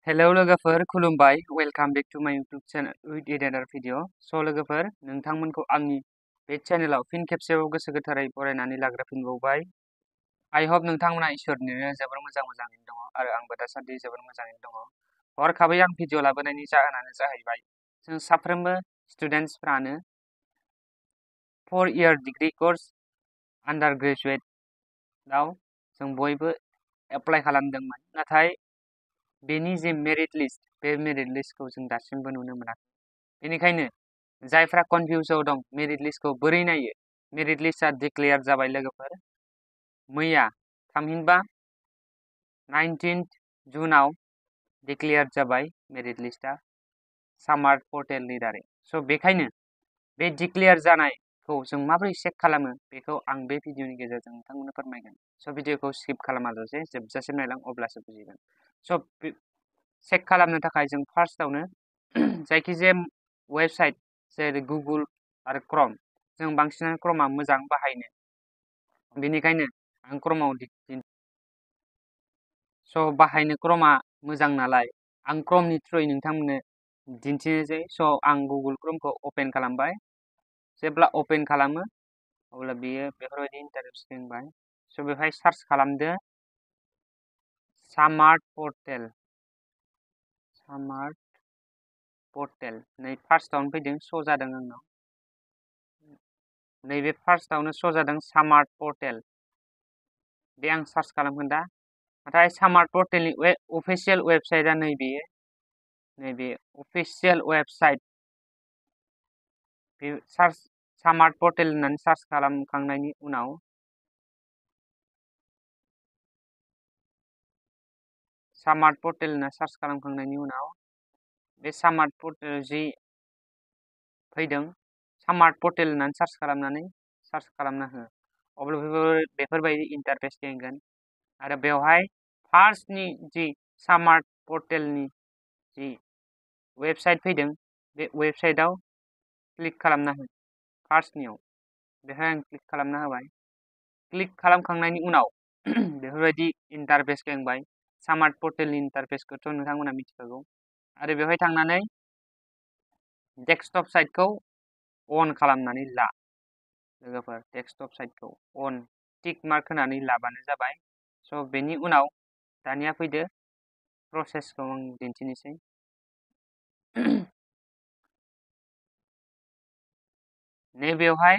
Hello लोगोफोर खुलुमबाय welcome back to माय इउटुब चेनेल विथ एडार भिडिअ स' लोगोफोर नोंथांमोनखौ आंनि बे चेनेलाव फिन खेबसेबाव गोसो गोथारै बरायनानै लाग्रोफिनबावबाय आइ होप नोंथांमोना इसोरनिनो जोबोर मोजाङैनो दङ आरो आंबो दासान्दि जोबोर मोजाङैनो दङ हरखाबै आं भिडिअ लाबोनायनि जाहोनानो जाहैबाय जों साफ्रोमबो स्टुडेन्टसफ्रानो 4 इयार डिग्री कोर्स आन्डार ग्रेजुएटआव जों बयबो एप्लाइ खालामदोंमोन नाथाय बेनि जे मेरिट लिस्ट बे मेरिट लिस्टखौ जों दासिमबो नुनो मोनाखै बेनिखायनो जायफ्रा कनफिउजआव दं मेरिट लिस्टखौ बोरै नायो मेरिट लिस्टआ डिक्लेयार जाबाय लोगोफोर मैया थामहिनबा 19 जुनाव डिक्लेयार जाबाय मेरिट लिस्टआ सामार्ट पर्टेलनि दारै स' बेखायनो बे डिक्लेयार जानायखौ जों माबोरै चेक खालामो बेखौ आं बे भिडिअनि गेजेरजों नोंथांमोननो फोरमायगोन स' भिडिअखौ स्किप खालामाजासे जोबजासिम नायलां अब्लासो बुजिगोन स' चेक खालामनो थाखाय जों फार्स्टआवनो जायखिजाया वेबसाइट जेरै गुगोल आरो क्रम जों बांसिनानो क्रमआ मोजां बाहायनो बेनिखायनो आं क्रमआव स' बाहायनो क्रमआ मोजां नालाय आं क्रमनि थ्रुयै नोंथांमोननो दिन्थिनोसै स' आं गुगोल क्रमखौ अपेन खालामबाय जेब्ला अपेन खालामो अब्ला बेयो बेफोरबायदि इन्टारफेस फैबाय स' बेवहाय सार्च खालामदो सामार्ट पर्टेल नै फार्स्टआवनो फैदों श' जादों आंनाव नैबे फार्स्टआवनो श' जादों सामार्ट पर्टेल बे आं सार्च खालामगोन दा नाथाय सामार्ट पर्टेलनि अफिसियेल वेबसाइटआ नैबे अफिसियेल वेबसाइट बे सामार्ट पर्टेल होननानै सार्च खालामखांनायनि उनाव सामार्ट पर्टेल होनना सार्च खालामखांनायनि उनाव बे सामार्ट पर्टेल जि फैदों सामार्ट पर्टेल होननानै सार्च खालामना हो अब्ला बेफोरबायदि इन्टारफेस फैगोन आरो बेवहाय फार्स्टनि जि सामार्ट पर्टेलनि जि वेबसाइट फैदों बे वेबसाइटआव क्लिक खालामना हो फार्स्टनियाव बेवहाय आं क्लिक खालामना होबाय क्लिक खालामखांनायनि उनाव बेफोरबायदि इन्टारफेस फैबाय सामार्ट पर्टेलनि इन्टारफेसखौथ' नोंथांमोना मिथिखागौ आरो बेवहाय थांनानै डेस्कटप साइटखौ अन खालामनानै ला लोगोफोर डेस्कटप साइटखौ अन टिक मार्क होनानै लाबानो जाबाय स' बेनि उनाव दानिया फैदो प्रसेसखौ आं दिन्थिनोसै नैबेवहाय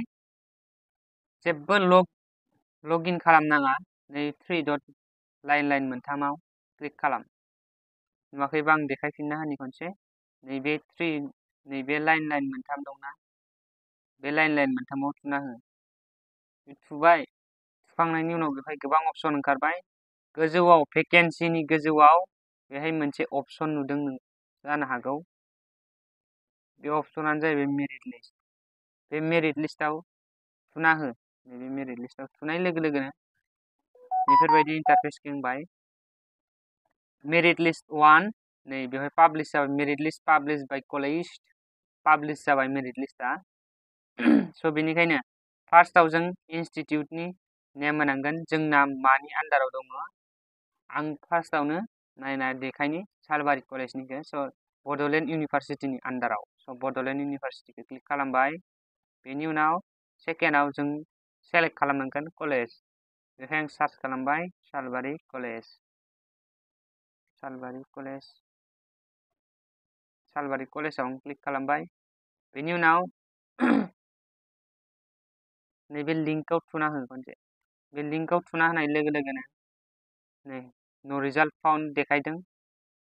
जेबो लगिन खालामनाङा नै 3 डट लाइन मोनथामाव क्लिक खालाम नुवाखैबा आं देखायफिनना होनि खनसे नैबे लाइन मोनथाम दंना बे लाइन मोनथामाव थुना हो थुबाय थुखांनायनि उनाव बेवहाय गोबां अपसन ओंखारबाय गोजौआव भेकेन्सिनि गोजौआव बेहाय मोनसे अपसन नुदों जानो हागौ बे अपसनानो जाहैबाय मेरिट लिस्ट बे मेरिट लिस्टआव थुना हो नैबे मेरिट लिस्टआव थुनाय लोगो लोगोनो बेफोरबायदि इन्टारफेस फैबाय मेरिट लिस्ट 1 नै बेवहाय पाब्लिश जाबाय मेरिट लिस्ट पाब्लिश बाय कलेज पाब्लिश जाबाय मेरिट लिस्टआ स' बेनिखायनो फार्स्टआव जों इन्स्टिटिउटनि नेम होनांगोन जोंना मानि आन्दाराव दङ आं फार्स्टआवनो नायना देखायनि सालबारि कलेजनिखौ स' बड'लेण्ड इउनिभारसिटिनि आन्दाराव स' बड'लेण्ड इउनिभारसिटिखौ क्लिक खालामबाय बेनि उनाव सेकेन्डआव जों सेलेक्ट खालामनांगोन कलेज बेखाय आं सार्च खालामबाय सालबारि कलेजाव आं क्लिक खालामबाय बेनि उनाव नैबे लिंकआव थुना हो खनसे बे लिंकआव थुना होनाय लोगो लोगोनो नै न' रिजाल्ट फाउन्ड देखायदों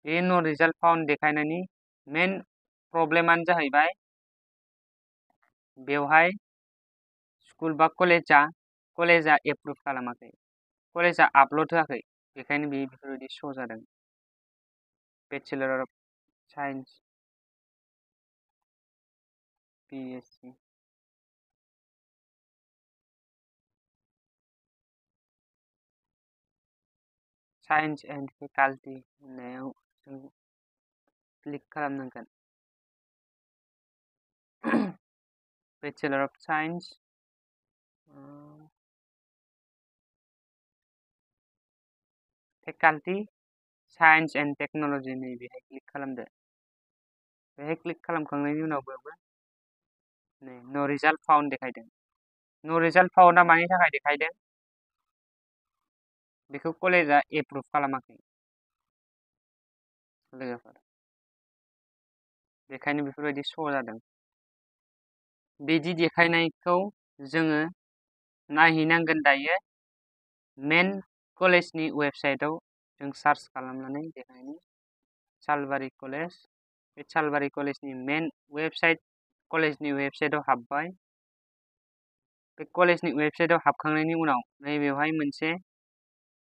बे न' रिजाल्ट फाउन्ड देखायनायनि मेन प्रब्लेमानो जाहैबाय बेवहाय स्कुल बा कलेजा एप्रुभ खालामाखै कलेजा आपल'ड होआखै बेखायनो बेफोरबायदि श' जादों bachelor of science BSc science and faculty होननायाव जों क्लिक खालामनांगोन bachelor of science faculty science and technology नै बेहाय क्लिक खालामदो। बेहाय क्लिक खालामखांनायनि उनाव बेयावबो नै नो रिजाल्ट फाउन्ड देखायदों। नो रिजाल्ट फाउन्डआ मानि थाखाय देखायदों? बेखौ कलेजआ एप्रुभ खालामाखै लोगोफोर। बेखायनो बेफोरबायदि श' जादों। बिदि देखायनायखौ जोङो नायहैनांगोन दायो मेन कलेजनि वेबसाइटआव जों सार्च खालामनानै देखायनि सालबारि कलेज। बे सालबारि कलेजनि मेन वेबसाइट कलेजनि वेबसाइटआव हाबबाय। बे कलेजनि वेबसाइटआव हाबखांनायनि उनाव नैबेवहाय मोनसे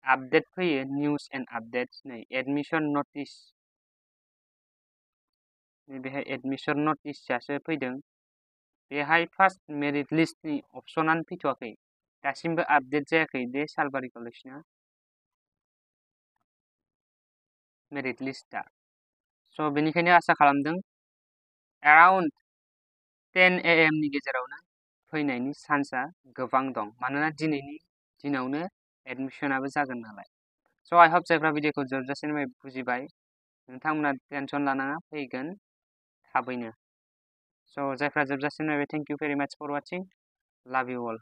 आपडेट फैयो निउस एन्ड आपडेट्स नै एडमिशन नटिस। नैबेहाय एडमिशन नटिसआसो फैदों। बेहाय फार्स्ट मेरिट लिस्टनि अपसनानो फैथ'वाखै। दासिमबो आपडेट जायाखै बे सालबारि कलेजना मेरिट लिस्टआ। स' बेनिखायनो आसा खालामदों एराउन्ड 10 AM नि गेजेरावनो फैनायनि चान्सआ गोबां दं। मानोना दिनैनि दिनावनो एडमिसनाबो जागोन नालाय। स' आइ हप जायफ्रा भिडिअखौ जोबजासिम बुजिबाय नोंथांमोना टेनसन लानाङा फैगोन थाबैनो। स' जायफ्रा जोबजासिम नायबाय थेंक इउ भेरि माच फर वाचिं। लाभ इउ अल।